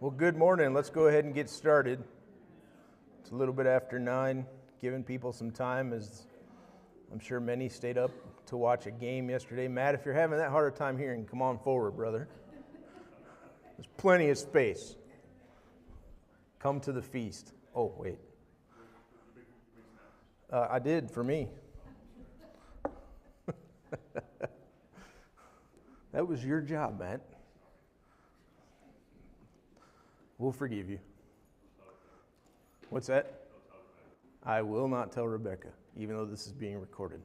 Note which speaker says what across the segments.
Speaker 1: Well, good morning. Let's go ahead and get started. It's a little bit after 9, giving people some time, as I'm sure many stayed up to watch a game yesterday. Matt, if you're having that hard a time hearing, come on forward, brother. There's plenty of space. Come to the feast. Oh, wait. I did, for me. That was your job, Matt. We'll forgive you. What's that? I will not tell Rebecca, even though this is being recorded.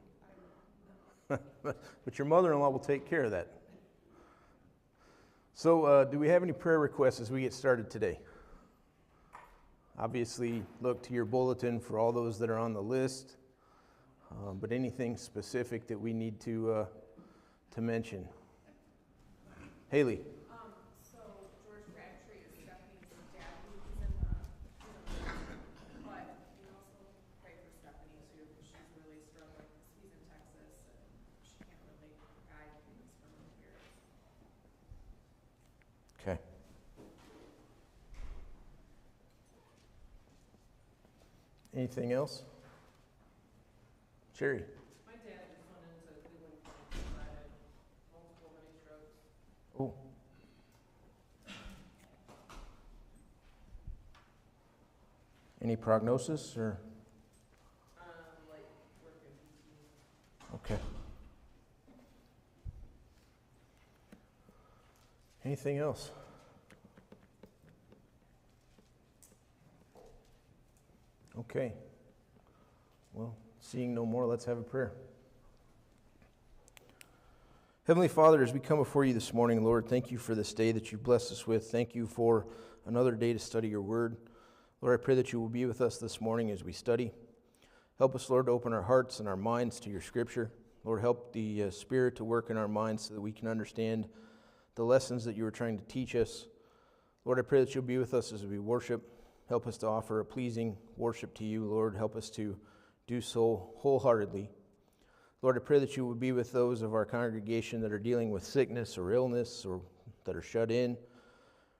Speaker 1: But your mother-in-law will take care of that. So, do we have any prayer requests as we get started today? Obviously, look to your bulletin for all those that are on the list. But anything specific that we need to mention? Haley.
Speaker 2: So George Crabtree is Stephanie's dad. He's in the but we also pray for Stephanie too, because she's really struggling. He's in Texas and she can't really guide things from here.
Speaker 1: Okay. Anything else? Sherry.
Speaker 3: My dad just went into Cleveland Clinic and had multiple mini strokes.
Speaker 1: Oh. Any prognosis or?
Speaker 3: Like working PT.
Speaker 1: Okay. Anything else? Okay. Well, seeing no more, let's have a prayer. Heavenly Father, as we come before you this morning, Lord, thank you for this day that you've blessed us with. Thank you for another day to study your word. Lord, I pray that you will be with us this morning as we study. Help us, Lord, to open our hearts and our minds to your scripture. Lord, help the Spirit to work in our minds so that we can understand the lessons that you are trying to teach us. Lord, I pray that you'll be with us as we worship. Help us to offer a pleasing worship to you, Lord. Help us to do so wholeheartedly. Lord, I pray that you would be with those of our congregation that are dealing with sickness or illness or that are shut in.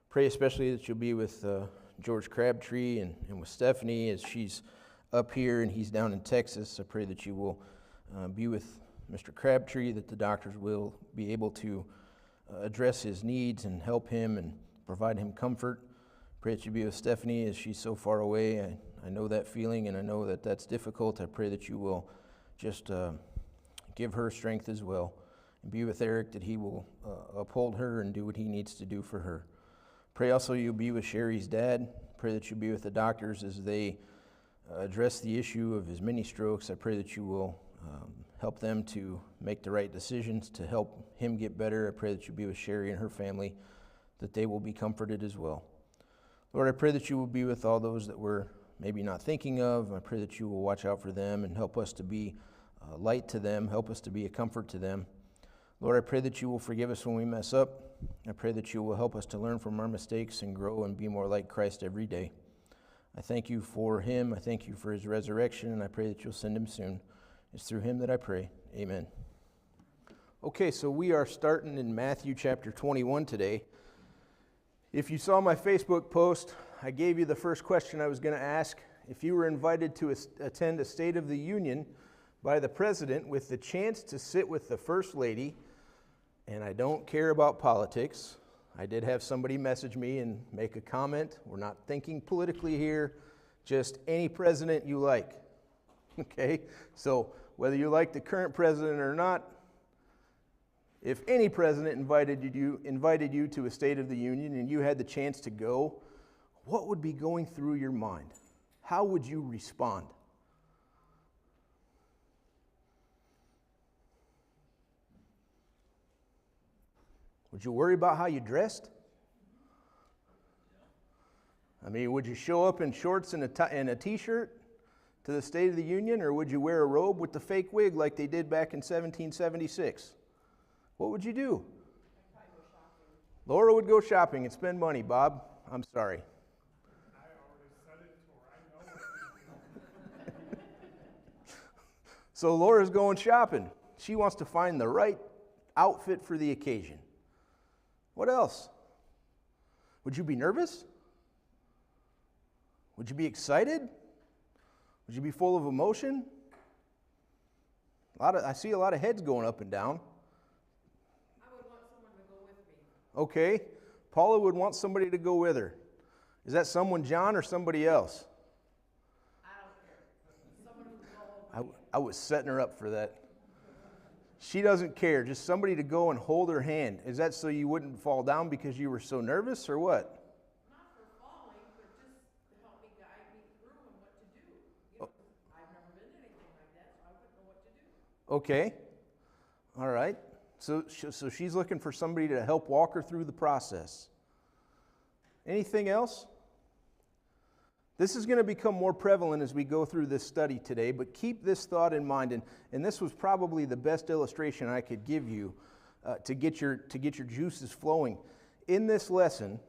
Speaker 1: Pray especially that you'll be with George Crabtree and with Stephanie as she's up here and he's down in Texas. I pray that you will be with Mr. Crabtree, that the doctors will be able to address his needs and help him and provide him comfort. Pray that you be with Stephanie as she's so far away. I know that feeling and I know that that's difficult. I pray that you will just give her strength as well. And be with Eric, that he will uphold her and do what he needs to do for her. Pray also you'll be with Sherry's dad. Pray that you'll be with the doctors as they address the issue of his mini strokes. I pray that you will help them to make the right decisions to help him get better. I pray that you'll be with Sherry and her family, that they will be comforted as well. Lord, I pray that you will be with all those that we're maybe not thinking of. I pray that you will watch out for them and help us to be light to them, help us to be a comfort to them. Lord, I pray that you will forgive us when we mess up. I pray that you will help us to learn from our mistakes and grow and be more like Christ every day. I thank you for him. I thank you for his resurrection, and I pray that you'll send him soon. It's through him that I pray. Amen. Okay, so we are starting in Matthew chapter 21 today. If you saw my Facebook post, I gave you the first question I was going to ask. If you were invited to attend a State of the Union by the President with the chance to sit with the First Lady, and I don't care about politics, I did have somebody message me and make a comment. We're not thinking politically here, just any president you like. Okay? So whether you like the current president or not, if any president invited you to a State of the Union and you had the chance to go, what would be going through your mind? How would you respond? Would you worry about how you dressed? I mean, would you show up in shorts and a t-shirt to the State of the Union, or would you wear a robe with the fake wig like they did back in 1776? What would you do?
Speaker 2: I'd probably go shopping.
Speaker 1: Laura would go shopping and spend money, Bob. I'm sorry.
Speaker 4: I already said it to her. I know what you
Speaker 1: So Laura's going shopping. She wants to find the right outfit for the occasion. What else? Would you be nervous? Would you be excited? Would you be full of emotion? I see a lot of heads going up and down.
Speaker 3: I would want someone to go with me.
Speaker 1: Okay. Paula would want somebody to go with her. Is that someone, John, or somebody else?
Speaker 3: I don't care. Someone who's all
Speaker 1: I was setting her up for that. She doesn't care. Just somebody to go and hold her hand. Is that so you wouldn't fall down because you were so nervous, or what?
Speaker 3: not for falling, but just to help me guide me through and what to do. You know, I've never been in anything like that, so I wouldn't know what to do.
Speaker 1: Okay. All right. So she's looking for somebody to help walk her through the process. Anything else? This is going to become more prevalent as we go through this study today, but keep this thought in mind, and this was probably the best illustration I could give you to get your juices flowing. In this lesson,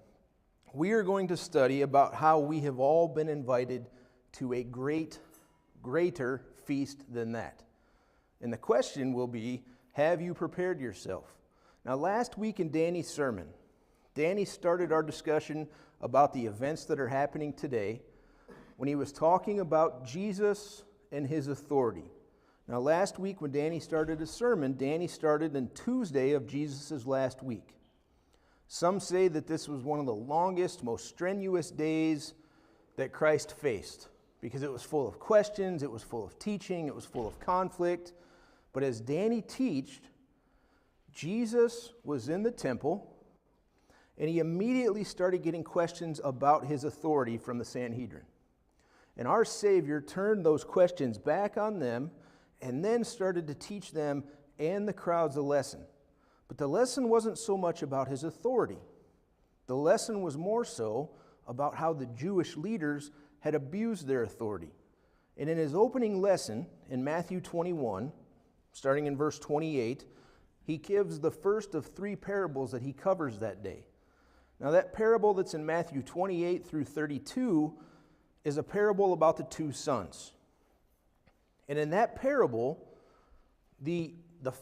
Speaker 1: we are going to study about how we have all been invited to a greater feast than that. And the question will be, have you prepared yourself? Now, last week in Danny's sermon, Danny started our discussion about the events that are happening today when he was talking about Jesus and his authority. Now, last week when Danny started his sermon, Danny started on Tuesday of Jesus' last week. Some say that this was one of the longest, most strenuous days that Christ faced because it was full of questions, it was full of teaching, it was full of conflict. But as Danny taught, Jesus was in the temple, and he immediately started getting questions about his authority from the Sanhedrin. And our Savior turned those questions back on them and then started to teach them and the crowds a lesson. But the lesson wasn't so much about his authority. The lesson was more so about how the Jewish leaders had abused their authority. And in his opening lesson in Matthew 21, starting in verse 28, he gives the first of 3 parables that he covers that day. Now, that parable that's in Matthew 28 through 32 is a parable about the 2 sons. And in that parable, the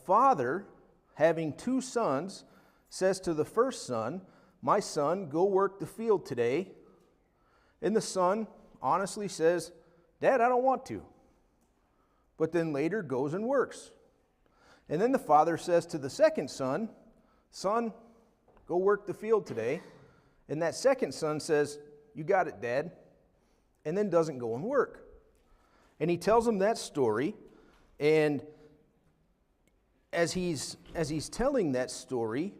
Speaker 1: father, having 2 sons, says to the first son, "My son, go work the field today." And the son honestly says, "Dad, I don't want to." But then later goes and works. And then the father says to the second son, "Son, go work the field today." And that second son says, "You got it, Dad," and then doesn't go and work. And he tells him that story, and as he's telling that story,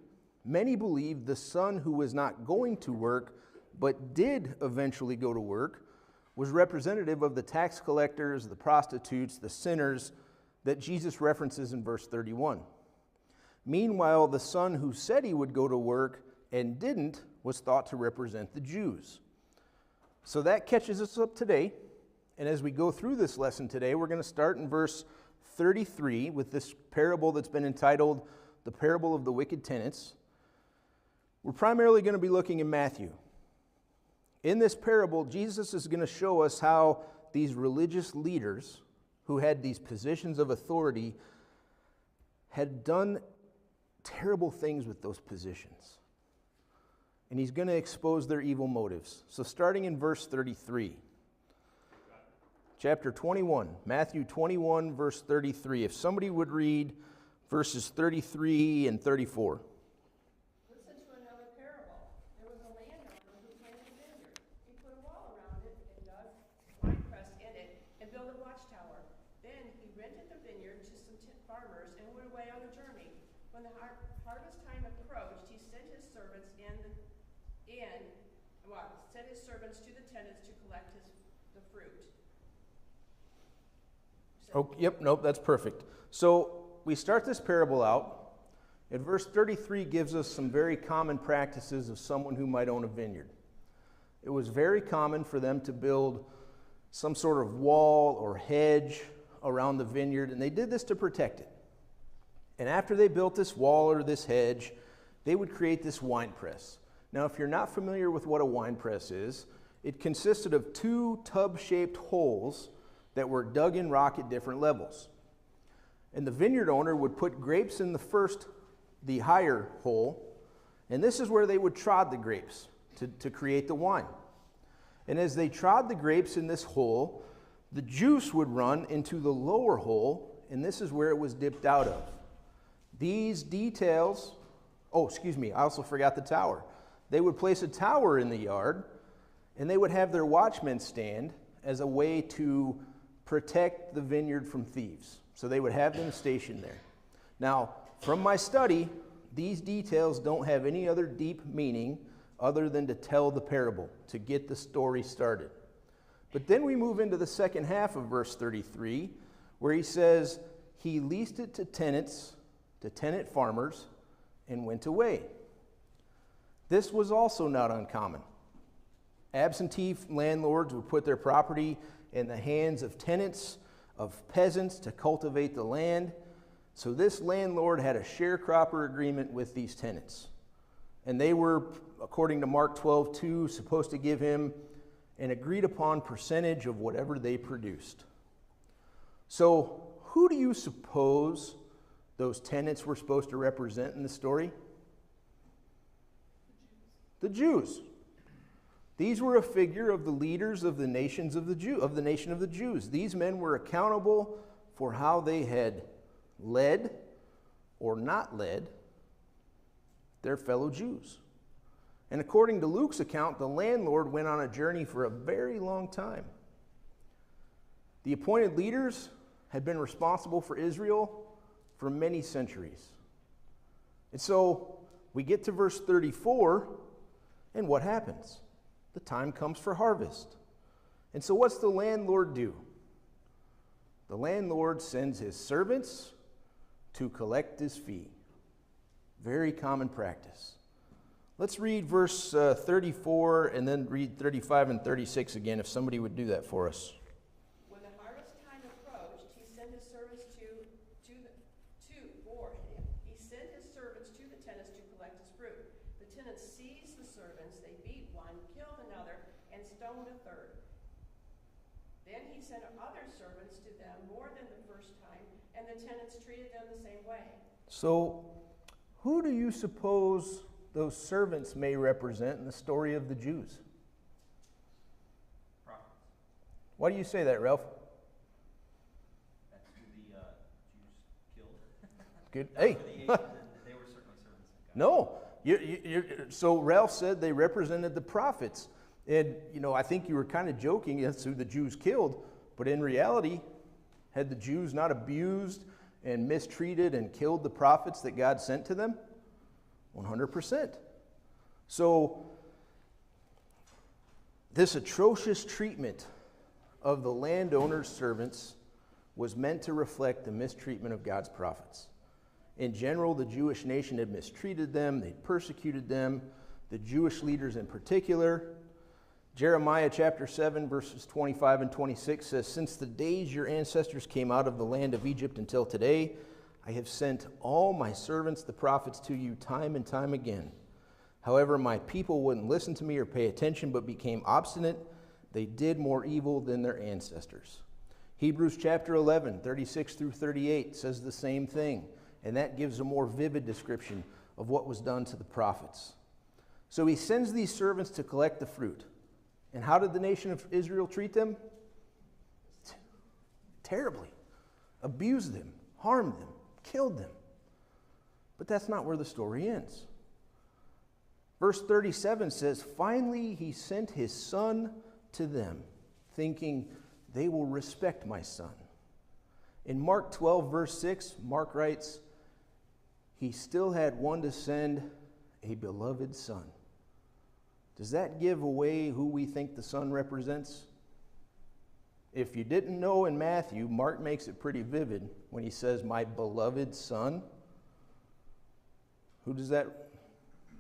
Speaker 1: many believe the son who was not going to work but did eventually go to work was representative of the tax collectors, the prostitutes, the sinners that Jesus references in verse 31. Meanwhile, the son who said he would go to work and didn't was thought to represent the Jews. So that catches us up today. And as we go through this lesson today, we're going to start in verse 33 with this parable that's been entitled The Parable of the Wicked Tenants. We're primarily going to be looking in Matthew. In this parable, Jesus is going to show us how these religious leaders who had these positions of authority had done terrible things with those positions. And he's going to expose their evil motives. So starting in verse 33, chapter 21, Matthew 21, verse 33. If somebody would read verses 33 and 34.
Speaker 2: Listen to another parable. There was a landowner who planted a vineyard. He put a wall around it and dug wine press in it and built a watchtower. Then he rented the vineyard to some farmers and went away on a journey. When the harvest time approached, he sent his servants to the tenants to collect the fruit.
Speaker 1: Oh, yep, nope, that's perfect. So we start this parable out, and verse 33 gives us some very common practices of someone who might own a vineyard. It was very common for them to build some sort of wall or hedge around the vineyard, and they did this to protect it. And after they built this wall or this hedge, they would create this wine press. Now, if you're not familiar with what a wine press is, it consisted of 2 tub-shaped holes that were dug in rock at different levels. And the vineyard owner would put grapes in the higher hole, and this is where they would trod the grapes to create the wine. And as they trod the grapes in this hole, the juice would run into the lower hole, and this is where it was dipped out of. These details, I also forgot the tower. They would place a tower in the yard, and they would have their watchmen stand as a way to protect the vineyard from thieves. So they would have them stationed there. Now, from my study, these details don't have any other deep meaning other than to tell the parable, to get the story started. But then we move into the second half of verse 33, where he says, he leased it to tenants, to tenant farmers, and went away. This was also not uncommon. Absentee landlords would put their property in the hands of tenants, of peasants to cultivate the land. So this landlord had a sharecropper agreement with these tenants. And they were, according to Mark 12:2, supposed to give him an agreed upon percentage of whatever they produced. So who do you suppose those tenants were supposed to represent in the story? The Jews. These were a figure of the leaders of the nations of the nation of the Jews. These men were accountable for how they had led or not led their fellow Jews. And according to Luke's account, the landlord went on a journey for a very long time. The appointed leaders had been responsible for Israel for many centuries. And so we get to verse 34, and what happens? The time comes for harvest. And so what's the landlord do? The landlord sends his servants to collect his fee. Very common practice. Let's read verse 34 and then read 35 and 36 again, if somebody would do that for us.
Speaker 3: When the harvest time approached, he sent his servants to the tenants to collect his fruit. The tenants seized the servants, they beat one, killed another, and stoned a third. Then he sent other servants to them more than the first time, and the tenants treated them the same way.
Speaker 1: So, who do you suppose those servants may represent in the story of the Jews?
Speaker 5: Prophets.
Speaker 1: Why do you say that, Ralph?
Speaker 5: That's who the Jews killed.
Speaker 1: Good.
Speaker 5: Not
Speaker 1: Hey.
Speaker 5: for the ages, and they were certainly servants of God.
Speaker 1: No. So Ralph said they represented the prophets. And, I think you were kind of joking as who the Jews killed. But in reality, had the Jews not abused and mistreated and killed the prophets that God sent to them? 100%. So, this atrocious treatment of the landowner's servants was meant to reflect the mistreatment of God's prophets. In general, the Jewish nation had mistreated them, they persecuted them, the Jewish leaders in particular. Jeremiah chapter 7, verses 25 and 26 says, "Since the days your ancestors came out of the land of Egypt until today, I have sent all my servants, the prophets, to you time and time again. However, my people wouldn't listen to me or pay attention, but became obstinate. They did more evil than their ancestors." Hebrews chapter 11, 36 through 38 says the same thing, and that gives a more vivid description of what was done to the prophets. So he sends these servants to collect the fruit. And how did the nation of Israel treat them? Terribly. Abused them, harmed them, killed them. But that's not where the story ends. Verse 37 says, "Finally he sent his son to them, thinking, they will respect my son." In Mark 12, verse 6, Mark writes, "He still had one to send, a beloved son." Does that give away who we think the son represents? If you didn't know in Matthew, Mark makes it pretty vivid when he says, "my beloved son." Who does that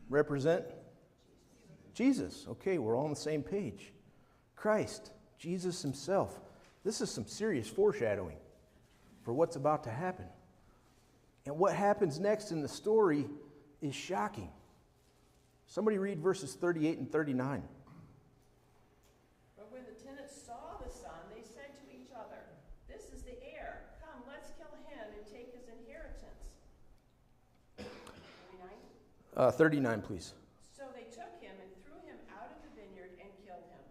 Speaker 1: represent? Jesus. Okay, we're all on the same page. Christ, Jesus himself. This is some serious foreshadowing for what's about to happen. And what happens next in the story is shocking. Somebody read verses 38 and 39.
Speaker 3: But when the tenants saw the son, they said to each other, "This is the heir. Come, let's kill him and take his inheritance." 39?
Speaker 1: 39, please.
Speaker 3: So they took him and threw him out of the vineyard and killed him.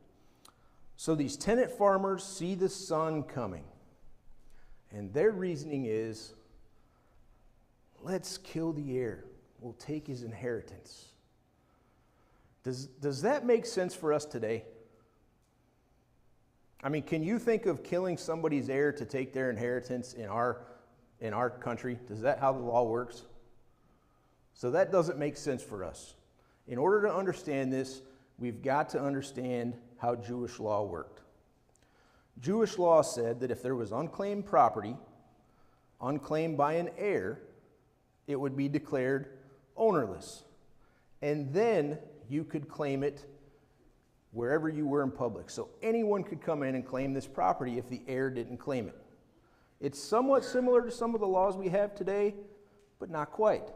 Speaker 1: So these tenant farmers see the son coming, and their reasoning is, let's kill the heir. We'll take his inheritance. Does that make sense for us today? I mean, can you think of killing somebody's heir to take their inheritance in our country? Is that how the law works? So that doesn't make sense for us. In order to understand this, we've got to understand how Jewish law worked. Jewish law said that if there was unclaimed property, unclaimed by an heir, it would be declared ownerless. And then you could claim it wherever you were in public. So anyone could come in and claim this property if the heir didn't claim it. It's somewhat similar to some of the laws we have today, but not quite.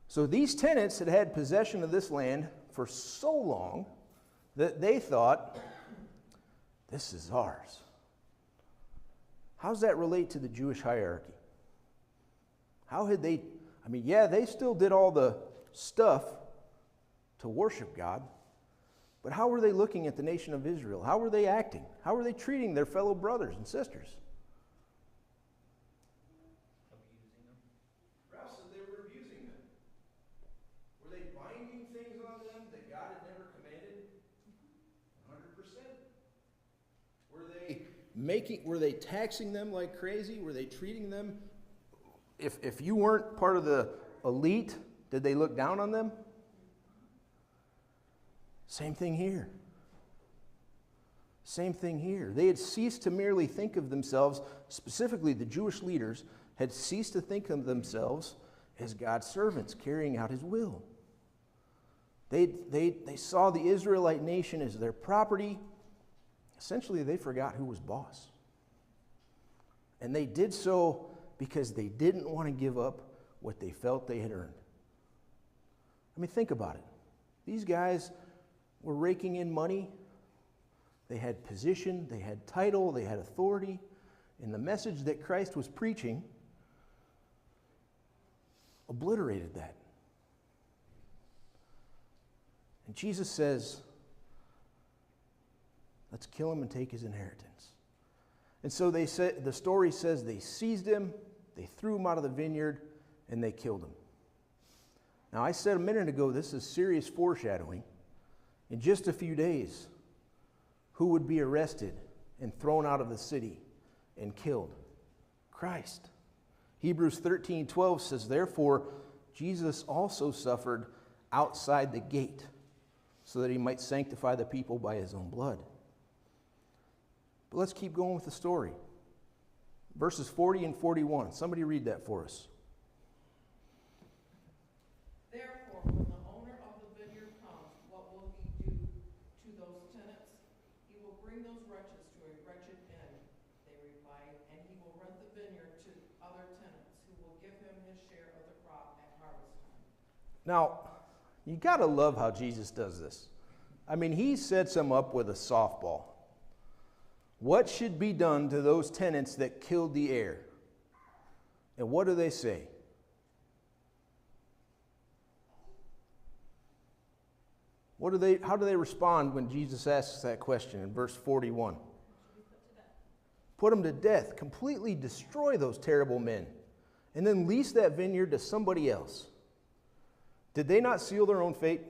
Speaker 1: So these tenants had had possession of this land for so long that they thought, this is ours. How does that relate to the Jewish hierarchy? How had they, they still did all the stuff to worship God, but how were they looking at the nation of Israel? How were they acting? How were they treating their fellow brothers and sisters?
Speaker 5: Abusing them.
Speaker 1: Ralph said they were abusing them. Were they binding things on them that God had never commanded? 100%. Were they taxing them like crazy? Were they treating them? If you weren't part of the elite, did they look down on them? Same thing here. Same thing here. They had ceased to merely think of themselves, specifically the Jewish leaders, had ceased to think of themselves as God's servants carrying out his will. They saw the Israelite nation as their property. Essentially, they forgot who was boss. And they did so because they didn't want to give up what they felt they had earned. I mean, think about it. These guys were raking in money. They had position, they had title, they had authority. And the message that Christ was preaching obliterated that. And Jesus says, let's kill him and take his inheritance. And so they said, the story says they seized him, they threw him out of the vineyard, and they killed him. Now, I said a minute ago, this is serious foreshadowing. In just a few days, who would be arrested and thrown out of the city and killed? Christ. Hebrews 13:12 says, therefore, Jesus also suffered outside the gate so that he might sanctify the people by his own blood. But let's keep going with the story. Verses 40 and 41. Somebody read that for us.
Speaker 3: Therefore, when the owner of the vineyard comes, what will he do to those tenants? He will bring those wretches to a wretched end, they replied, and he will rent the vineyard to other tenants, who will give him his share of the crop at harvest time.
Speaker 1: Now, you got to love how Jesus does this. I mean, he sets them up with a softball. What should be done to those tenants that killed the heir? And what do they say? How do they respond when Jesus asks that question in verse 41? Put them to death. Completely destroy those terrible men. And then lease that vineyard to somebody else. Did they not seal their own fate?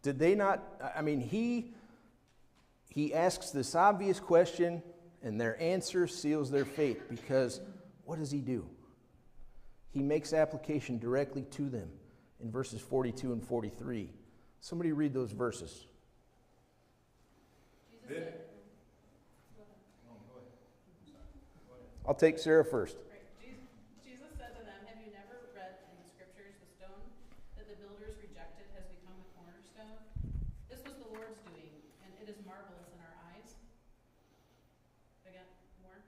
Speaker 1: Did they not? I mean, he asks this obvious question, and their answer seals their fate, because what does he do? He makes application directly to them in verses 42 and 43. Somebody read those verses. I'll take Sarah first.
Speaker 2: Jesus said to them, have you never read in the scriptures, the stone that the builders rejected has become a cornerstone? This was the Lord's doing, and it is marvelous in our eyes. Again, more?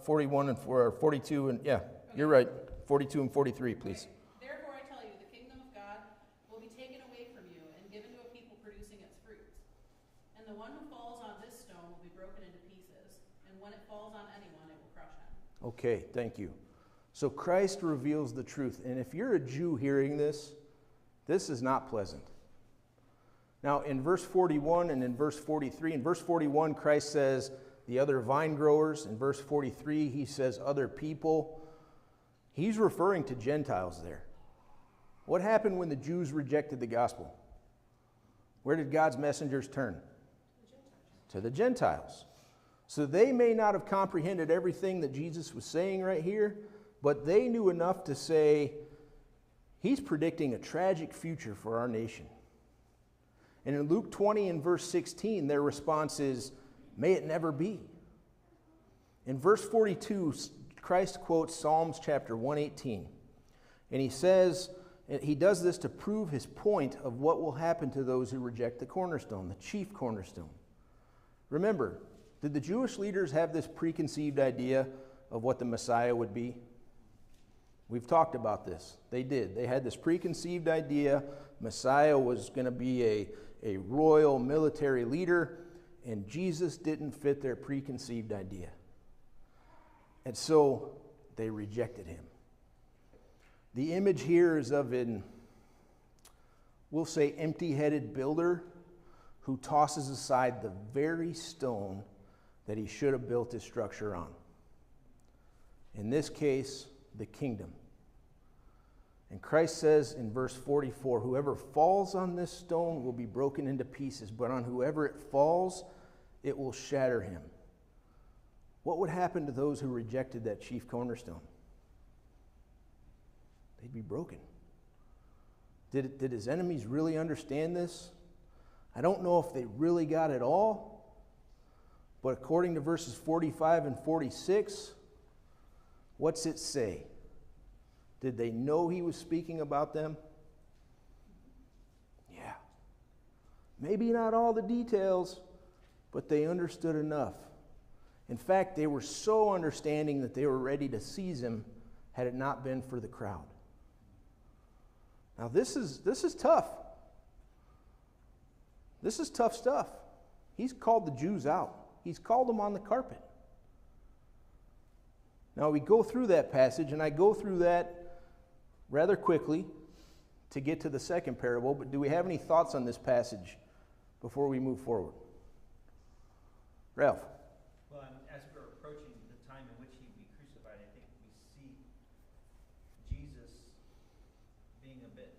Speaker 1: 41 and 42 and, yeah, you're right. 42 and 43, please.
Speaker 2: Therefore I tell you, the kingdom of God will be taken away from you and given to a people producing its fruits. And the one who falls on this stone will be broken into pieces, and when it falls on anyone, it will crush him.
Speaker 1: Okay, thank you. So Christ reveals the truth. And if you're a Jew hearing this, this is not pleasant. Now, in verse 41 and in verse 43, in verse 41, Christ says the other vine growers. In verse 43, he says other people. He's referring to Gentiles there. What happened when the Jews rejected the gospel? Where did God's messengers turn? To the Gentiles. So they may not have comprehended everything that Jesus was saying right here, but they knew enough to say, he's predicting a tragic future for our nation. And in Luke 20 and verse 16, their response is, may it never be. In verse 42, Christ quotes Psalms chapter 118. And he says, he does this to prove his point of what will happen to those who reject the cornerstone, the chief cornerstone. Remember, did the Jewish leaders have this preconceived idea of what the Messiah would be? We've talked about this. They did. They had this preconceived idea. Messiah was going to be a royal military leader, and Jesus didn't fit their preconceived idea. And so they rejected him. The image here is of an, we'll say, empty-headed builder who tosses aside the very stone that he should have built his structure on. In this case, the kingdom. And Christ says in verse 44, whoever falls on this stone will be broken into pieces, but on whoever it falls, it will shatter him. What would happen to those who rejected that chief cornerstone? They'd be broken. Did his enemies really understand this? I don't know if they really got it all, but according to verses 45 and 46, what's it say? Did they know he was speaking about them? Yeah. Maybe not all the details, but they understood enough. In fact, they were so understanding that they were ready to seize him had it not been for the crowd. Now this is tough. This is tough stuff. He's called the Jews out. He's called them on the carpet. Now we go through that passage, and I go through that rather quickly to get to the second parable, but do we have any thoughts on this passage before we move forward? Ralph?
Speaker 5: Well, as we're approaching the time in which he would be crucified, I think we see Jesus being a bit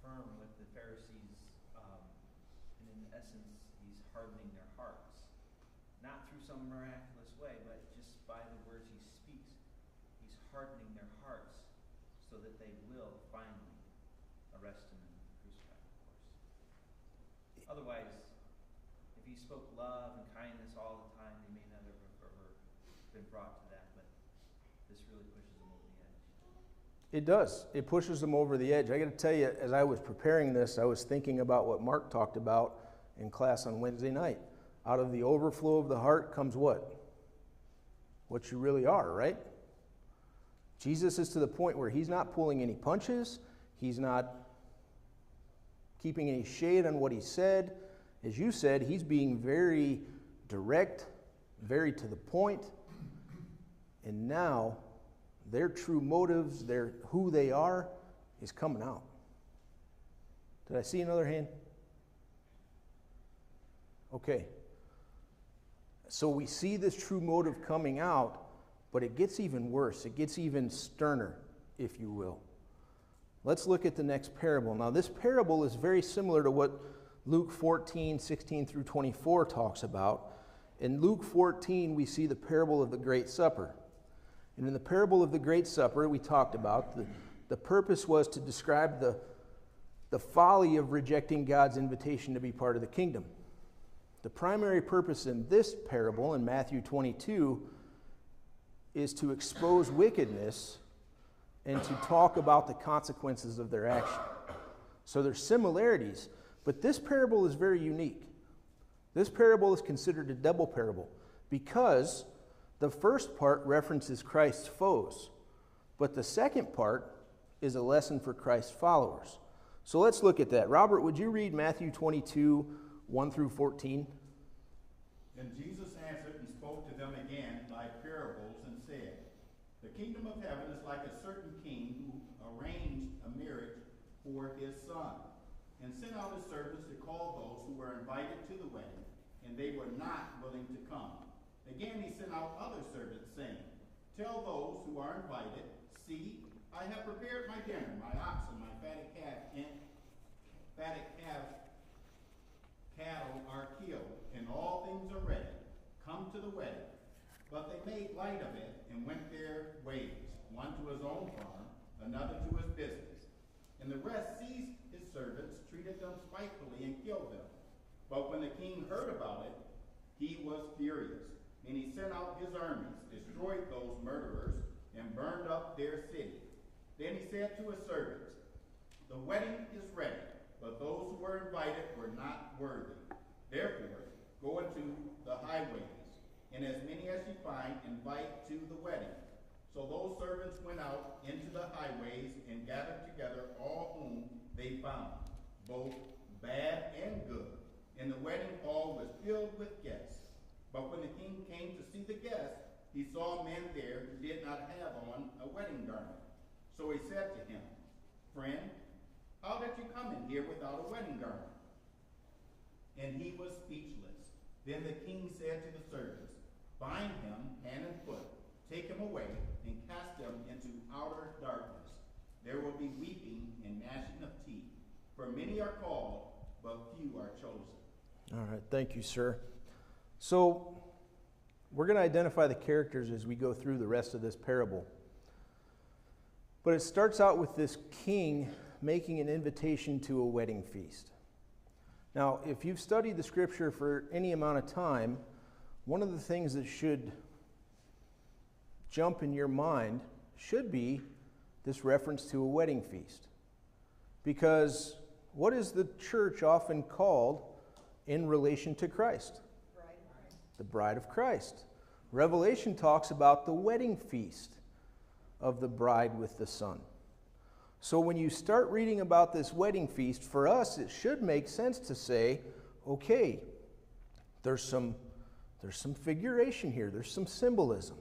Speaker 5: firm with the Pharisees, and in essence, he's hardening their hearts. Not through some miraculous way, but just by the words he speaks, he's hardening their hearts so that they will finally arrest him and crucify him, of course. Otherwise, if he spoke love and kindness all the time, they may not have ever been brought to that, but this really pushes them over the edge.
Speaker 1: It does. It pushes them over the edge. I got to tell you, as I was preparing this, I was thinking about what Mark talked about in class on Wednesday night. Out of the overflow of the heart comes what? What you really are, right? Jesus is to the point where he's not pulling any punches. He's not keeping any shade on what he said. As you said, he's being very direct, very to the point. And now, their true motives, who they are, is coming out. Did I see another hand? Okay. So we see this true motive coming out, but it gets even worse. It gets even sterner, if you will. Let's look at the next parable. Now, this parable is very similar to what Luke 14, 16 through 24 talks about. In Luke 14, we see the parable of the Great Supper. And in the parable of the Great Supper, we talked about, the purpose was to describe the folly of rejecting God's invitation to be part of the kingdom. The primary purpose in this parable, in Matthew 22, is to expose wickedness and to talk about the consequences of their action. So there's similarities, but this parable is very unique. This parable is considered a double parable because the first part references Christ's foes, but the second part is a lesson for Christ's followers. So let's look at that. Robert, would you read Matthew 22, 1 through 14?
Speaker 6: Then Jesus answered and spoke to them again by parables and said, the kingdom of heaven is like a certain king who arranged a marriage for his son. and sent out his servants to call those who were invited to the wedding, and they were not willing to come. Again he sent out other servants, saying, Tell those who are invited, See, I have prepared my dinner, my oxen, my fatted cattle are killed, and all things are ready. Come to the wedding. But they made light of it and went their ways, one to his own farm, another to his business. And the rest seized his servants, treated them spitefully, and killed them. But when the king heard about it, he was furious, and he sent out his armies, destroyed those murderers, and burned up their city. Then he said to his servants, The wedding is ready, but those who were invited were not worthy. Therefore, go into the highways, and as many as you find, invite to the wedding. So those servants went out into the highways and gathered together all whom they found, both bad and good. And the wedding hall was filled with guests. But when the king came to see the guests, he saw men there who did not have on a wedding garment. So he said to him, Friend, how did you come in here without a wedding garment? And he was speechless. Then the king said to the servants, Bind him hand and foot, take him away, and cast him into outer darkness. There will be weeping and gnashing of teeth, for many are called, but few are chosen.
Speaker 1: All right, thank you, sir. So, we're going to identify the characters as we go through the rest of this parable. But it starts out with this king making an invitation to a wedding feast. Now, if you've studied the scripture for any amount of time, one of the things that should jump in your mind should be this reference to a wedding feast. Because what is the church often called in relation to Christ? The bride of Christ. Revelation talks about the wedding feast of the bride with the Son. So when you start reading about this wedding feast, for us it should make sense to say, okay, there's some figuration here, there's some symbolism.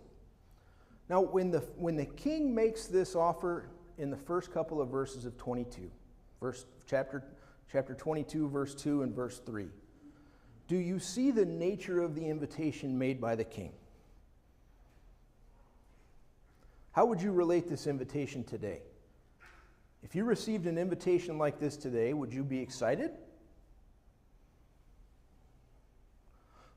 Speaker 1: Now when the king makes this offer in the first couple of verses of 22, chapter 22, verse 2 and verse 3, do you see the nature of the invitation made by the king? How would you relate this invitation today? If you received an invitation like this today, would you be excited?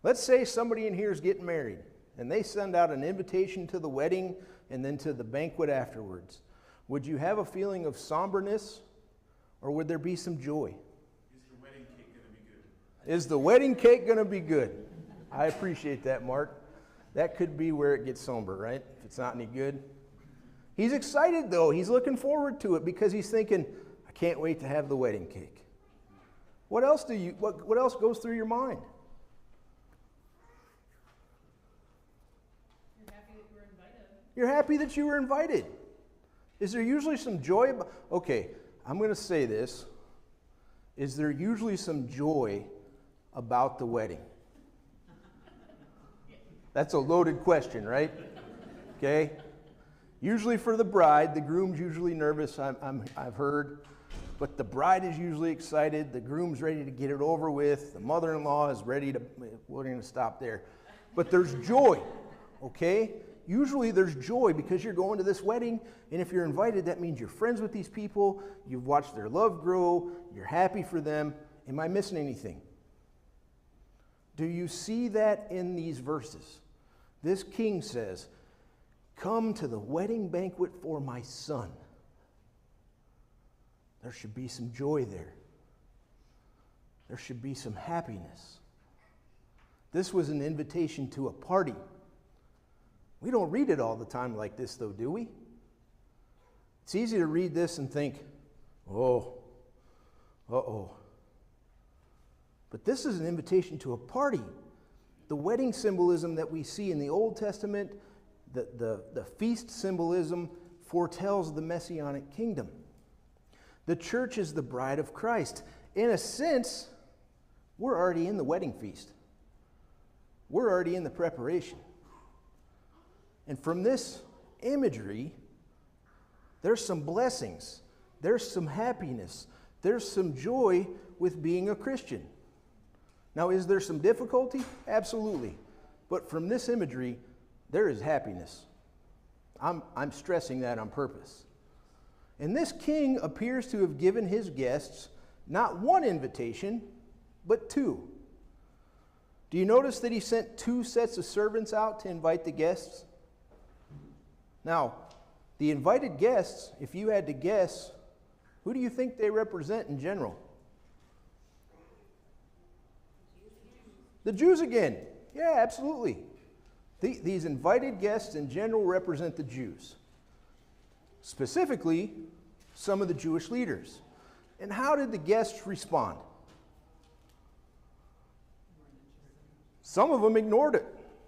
Speaker 1: Let's say somebody in here is getting married, and they send out an invitation to the wedding and then to the banquet afterwards. Would you have a feeling of somberness, or would there be some joy?
Speaker 4: Is the wedding cake going to be good?
Speaker 1: Is the wedding cake going to be good? I appreciate that, Mark. That could be where it gets somber, right? If it's not any good. He's excited, though. He's looking forward to it because he's thinking, I can't wait to have the wedding cake. What else goes through your mind?
Speaker 2: You're happy that you were invited.
Speaker 1: You're happy that you were invited. Is there usually some joy? Okay, I'm going to say this. Is there usually some joy about the wedding? That's a loaded question, right? Okay. Usually for the bride, the groom's usually nervous, I've heard. But the bride is usually excited. The groom's ready to get it over with. The mother-in-law is ready to, we're going to stop there. But there's joy, okay? Usually there's joy because you're going to this wedding, and if you're invited, that means you're friends with these people, you've watched their love grow, you're happy for them. Am I missing anything? Do you see that in these verses? This king says, come to the wedding banquet for my son. There should be some joy there. There should be some happiness. This was an invitation to a party. We don't read it all the time like this, though, do we? It's easy to read this and think, oh, uh-oh. But this is an invitation to a party. The wedding symbolism that we see in the Old Testament, the feast symbolism foretells the Messianic kingdom. The church is the bride of Christ. In a sense, we're already in the wedding feast. We're already in the preparation. And from this imagery, there's some blessings. There's some happiness. There's some joy with being a Christian. Now, is there some difficulty? Absolutely. But from this imagery, there is happiness. I'm stressing that on purpose. And this king appears to have given his guests not one invitation, but two. Do you notice that he sent two sets of servants out to invite the guests? Now, the invited guests, if you had to guess, who do you think they represent in general? The Jews again. Yeah, absolutely. These invited guests in general represent the Jews. Specifically, some of the Jewish leaders. And how did the guests respond? Some of them ignored it.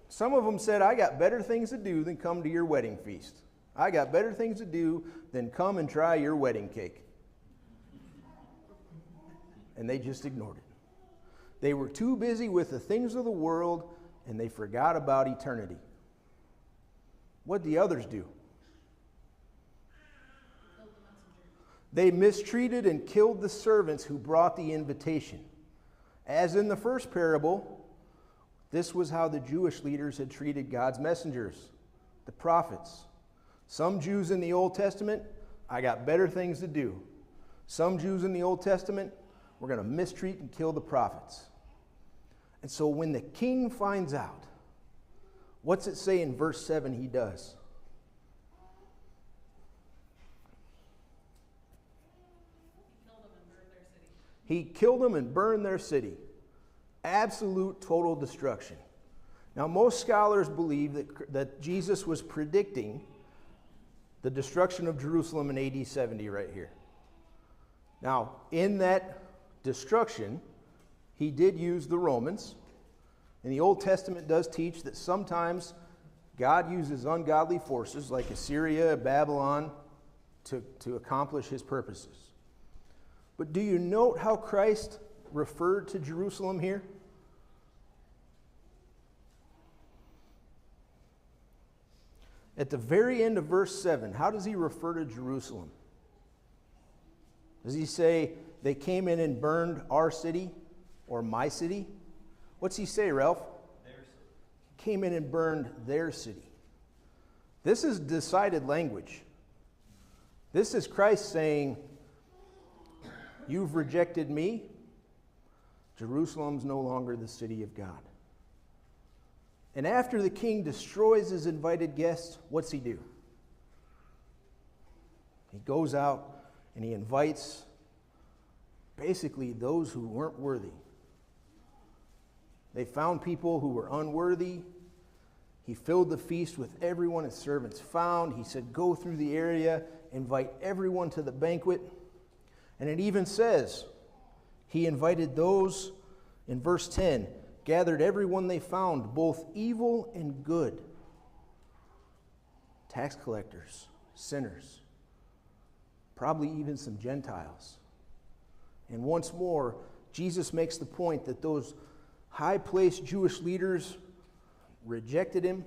Speaker 1: Some of them said, I got better things to do than come to your wedding feast. I got better things to do than come and try your wedding cake. And they just ignored it. They were too busy with the things of the world, and they forgot about eternity. What did the others do? They mistreated and killed the servants who brought the invitation. As in the first parable, this was how the Jewish leaders had treated God's messengers, the prophets. Some Jews in the Old Testament, I got better things to do. Some Jews in the Old Testament, we're going to mistreat and kill the prophets. And so when the king finds out, what's it say in verse 7 he does? He killed them and burned their city. Absolute, total destruction. Now, most scholars believe that Jesus was predicting the destruction of Jerusalem in AD 70 right here. Now, in that destruction, he did use the Romans. And the Old Testament does teach that sometimes God uses ungodly forces like Assyria, Babylon, to accomplish his purposes. But do you note how Christ referred to Jerusalem here? At the very end of verse 7, how does he refer to Jerusalem? Does he say, they came in and burned our city or my city? What's he say, Ralph?
Speaker 5: Their city.
Speaker 1: Came in and burned their city. This is decided language. This is Christ saying, you've rejected me. Jerusalem's no longer the city of God. And after the king destroys his invited guests, what's he do? He goes out and he invites basically those who weren't worthy. They found people who were unworthy. He filled the feast with everyone his servants found. He said, go through the area, invite everyone to the banquet. And it even says, he invited those, in verse 10, gathered everyone they found, both evil and good. Tax collectors, sinners, probably even some Gentiles. And once more, Jesus makes the point that those high-placed Jewish leaders rejected him,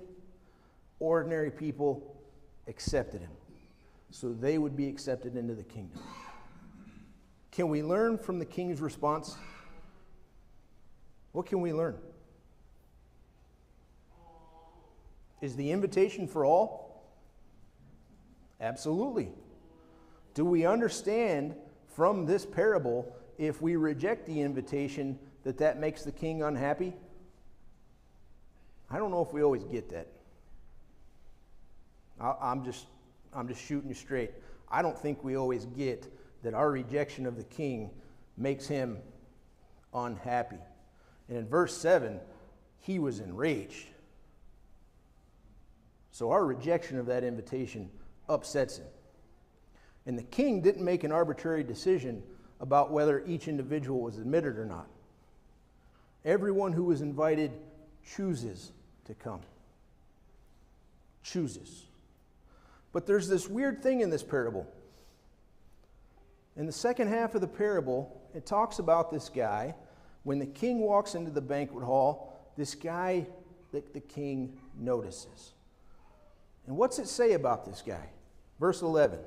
Speaker 1: ordinary people accepted him, so they would be accepted into the kingdom. Can we learn from the king's response? What can we learn? Is the invitation for all? Absolutely. Do we understand from this parable, if we reject the invitation, that makes the king unhappy? I don't know if we always get that. I'm just shooting you straight. I don't think we always get that our rejection of the king makes him unhappy. And in verse 7, he was enraged. So our rejection of that invitation upsets him. And the king didn't make an arbitrary decision about whether each individual was admitted or not. Everyone who was invited chooses to come. Chooses. But there's this weird thing in this parable. In the second half of the parable, it talks about this guy. When the king walks into the banquet hall, this guy that the king notices. And what's it say about this guy? Verse 11.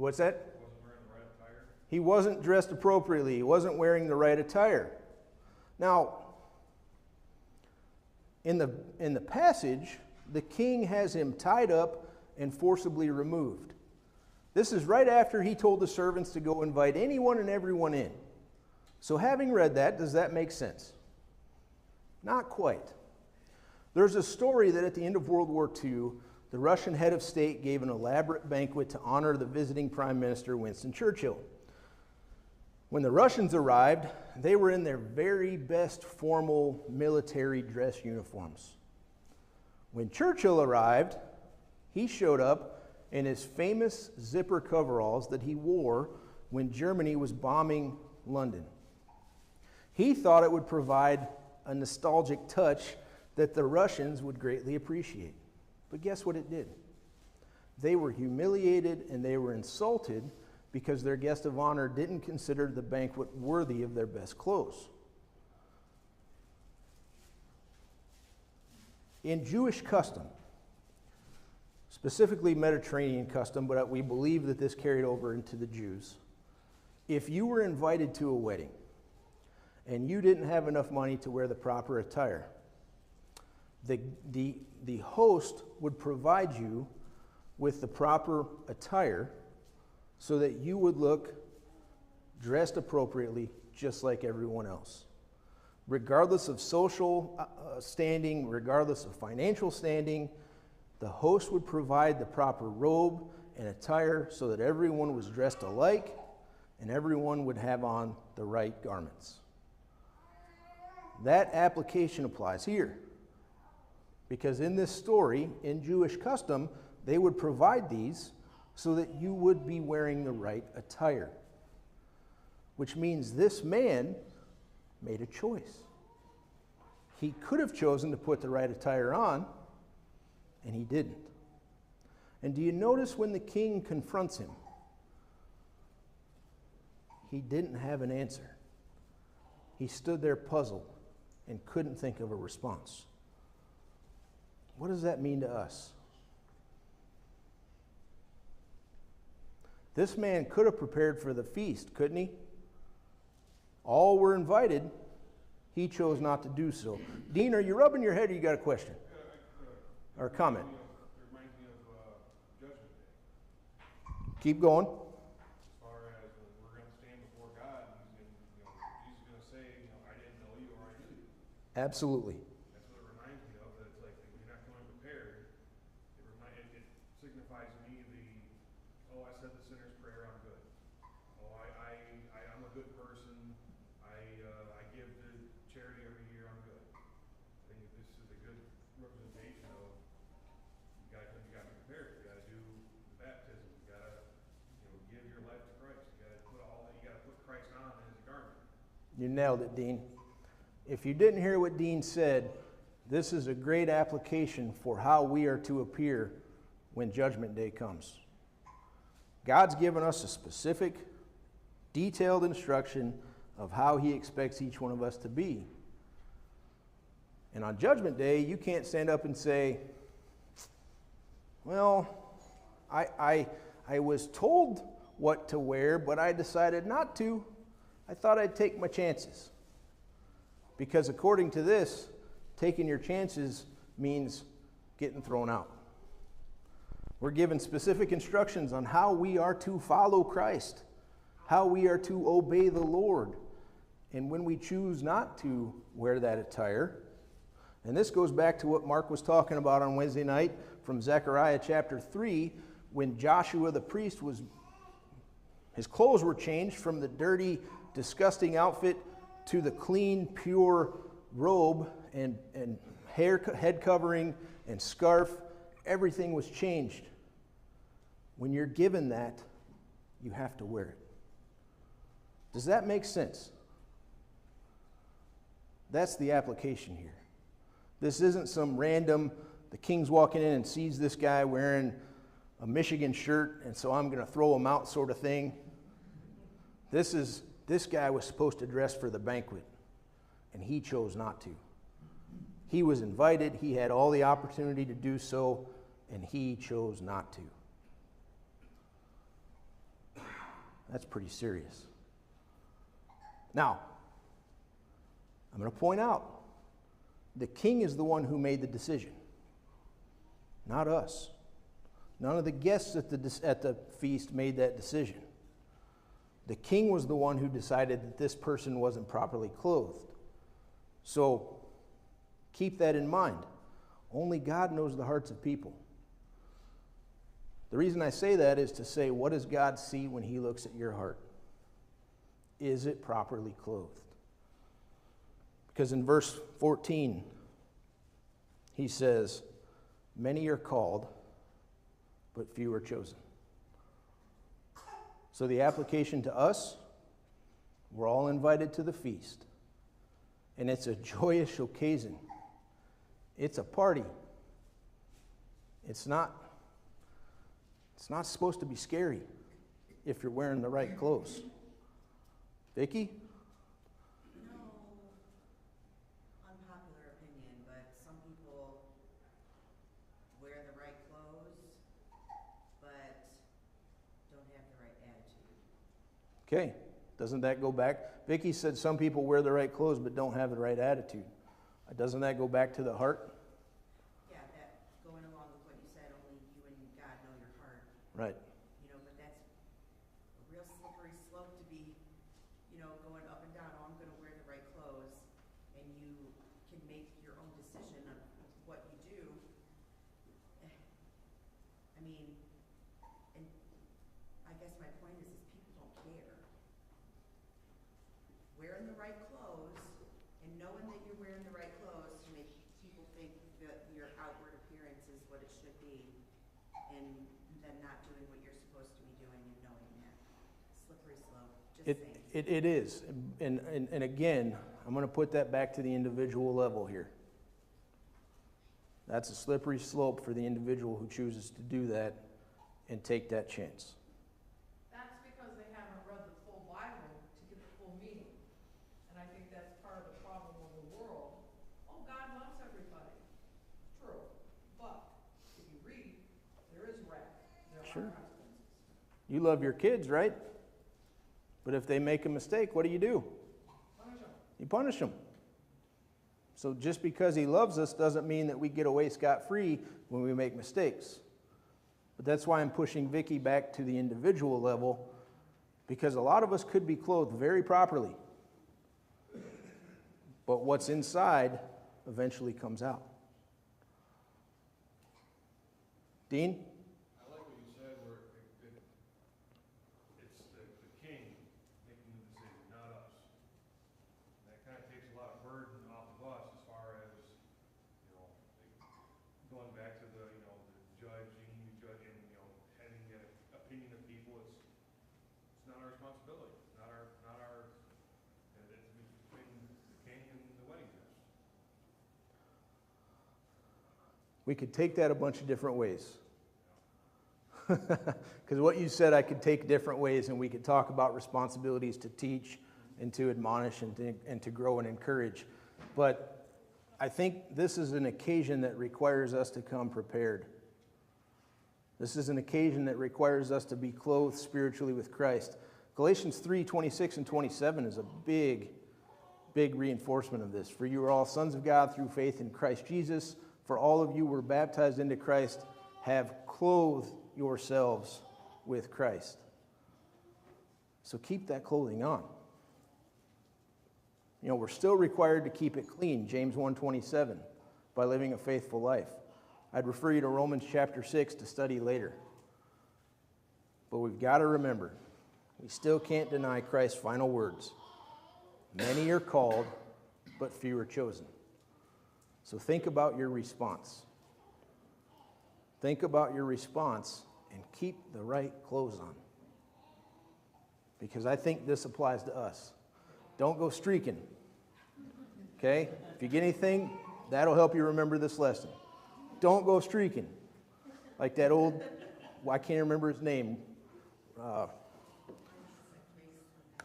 Speaker 1: What's that?
Speaker 4: Wasn't wearing the right attire.
Speaker 1: He wasn't dressed appropriately. He wasn't wearing the right attire. Now, in the passage, the king has him tied up and forcibly removed. This is right after he told the servants to go invite anyone and everyone in. So having read that, does that make sense? Not quite. There's a story that at the end of World War II, the Russian head of state gave an elaborate banquet to honor the visiting Prime Minister Winston Churchill. When the Russians arrived, they were in their very best formal military dress uniforms. When Churchill arrived, he showed up in his famous zipper coveralls that he wore when Germany was bombing London. He thought it would provide a nostalgic touch that the Russians would greatly appreciate. But guess what it did? They were humiliated and they were insulted because their guest of honor didn't consider the banquet worthy of their best clothes. In Jewish custom, specifically Mediterranean custom, but we believe that this carried over into the Jews, if you were invited to a wedding and you didn't have enough money to wear the proper attire, the host would provide you with the proper attire so that you would look dressed appropriately just like everyone else. Regardless of social standing, regardless of financial standing, the host would provide the proper robe and attire so that everyone was dressed alike and everyone would have on the right garments. That application applies here. Because in this story, in Jewish custom, they would provide these so that you would be wearing the right attire. Which means this man made a choice. He could have chosen to put the right attire on, and he didn't. And do you notice when the king confronts him? He didn't have an answer. He stood there puzzled and couldn't think of a response. What does that mean to us? This man could have prepared for the feast, couldn't he? All were invited. He chose not to do so. Dean, are you rubbing your head or you got a question? Or a comment?
Speaker 4: It reminds me of Judgment Day.
Speaker 1: Keep going.
Speaker 4: As far as we're going to stand before God, Jesus is going to say, I didn't know you or I knew you.
Speaker 1: Absolutely.
Speaker 4: That's what it reminds me of. That it's like if you're not coming prepared, it signifies to me I said the sinner's prayer, I'm good. I'm a good person. I give to charity every year, I'm good. I think this is a good representation of you got to be prepared. You got to do the baptism. You got to give your life to Christ. You got to put Christ on as a garment.
Speaker 1: You nailed it, Dean. If you didn't hear what Dean said, this is a great application for how we are to appear when Judgment Day comes. God's given us a specific, detailed instruction of how he expects each one of us to be. And on Judgment Day, you can't stand up and say, well, I was told what to wear, but I decided not to. I thought I'd take my chances. Because according to this, taking your chances means getting thrown out. We're given specific instructions on how we are to follow Christ, how we are to obey the Lord. And when we choose not to wear that attire, and this goes back to what Mark was talking about on Wednesday night from Zechariah chapter 3, when Joshua the priest his clothes were changed from the dirty, disgusting outfit to the clean, pure robe and head covering and scarf. Everything was changed. When you're given that, you have to wear it. Does that make sense? That's the application here. This isn't some random, the king's walking in and sees this guy wearing a Michigan shirt, and so I'm going to throw him out sort of thing. This guy was supposed to dress for the banquet, and he chose not to. He was invited, he had all the opportunity to do so, and he chose not to. That's pretty serious. Now, I'm going to point out, the king is the one who made the decision, not us. None of the guests at the feast made that decision. The king was the one who decided that this person wasn't properly clothed. So keep that in mind. Only God knows the hearts of people. The reason I say that is to say, what does God see when he looks at your heart? Is it properly clothed? Because in verse 14, he says, many are called, but few are chosen. So the application to us, we're all invited to the feast. And it's a joyous occasion. It's a party. It's not supposed to be scary if you're wearing the right clothes. Vicky?
Speaker 7: No unpopular opinion, but some people wear the right clothes, but don't have the right attitude.
Speaker 1: Okay. Doesn't that go back? Vicky said some people wear the right clothes but don't have the right attitude. Doesn't that go back to the heart?
Speaker 7: Yeah, that going along with what you said, only you and God know your heart.
Speaker 1: Right.
Speaker 7: You know, but that's a real slippery slope to be, you know, going up and down. Oh, I'm going to wear the right clothes, and you can make your own decision on what you do. I mean, and I guess my point is people don't care. Wearing the right clothes and knowing that you're wearing the right clothes to make people think that your outward appearance is what it should be, and then not doing what you're supposed to be doing and knowing that. Slippery slope, just saying.
Speaker 1: It is. And again, I'm going to put that back to the individual level here. That's a slippery slope for the individual who chooses to do that and take that chance.
Speaker 2: That's because they haven't read the full Bible to get the full meaning. And I think that's part of the problem of the world. Oh, God loves everybody. True. But if you read, there is wrath. There
Speaker 1: Sure.
Speaker 2: are consequences.
Speaker 1: You love your kids, right? But if they make a mistake, what do?
Speaker 2: Punish them.
Speaker 1: You punish them. So just because he loves us doesn't mean that we get away scot-free when we make mistakes. But that's why I'm pushing Vicky back to the individual level, because a lot of us could be clothed very properly. But what's inside eventually comes out. Dean?
Speaker 4: I like what you said, where it's the king making the decision, not us. That kind of takes a lot of burden off of us as far as, going back to the judging, and, having an opinion of people. It's not our responsibility, not our, and it's between the king and the wedding guest.
Speaker 1: We could take that a bunch of different ways. Because what you said I could take different ways, and we could talk about responsibilities to teach and to admonish and to grow and encourage. But I think this is an occasion that requires us to come prepared. This is an occasion that requires us to be clothed spiritually with Christ. Galatians 3:26 and 27 is a big reinforcement of this. For you are all sons of God through faith in Christ Jesus. For all of you were baptized into Christ, have clothed yourselves with Christ. So keep that clothing on. We're still required to keep it clean, James 1:27, by living a faithful life. I'd refer you to Romans chapter 6 to study later. But we've got to remember, we still can't deny Christ's final words. Many are called, but few are chosen. So think about your response. Think about your response and keep the right clothes on. Because I think this applies to us. Don't go streaking. Okay? If you get anything, that'll help you remember this lesson. Don't go streaking. Like that old, I can't remember his name,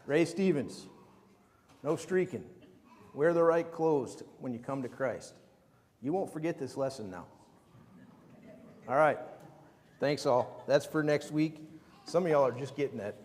Speaker 1: Ray Stevens. No streaking. Wear the right clothes when you come to Christ. You won't forget this lesson now. All right. Thanks all. That's for next week. Some of y'all are just getting that.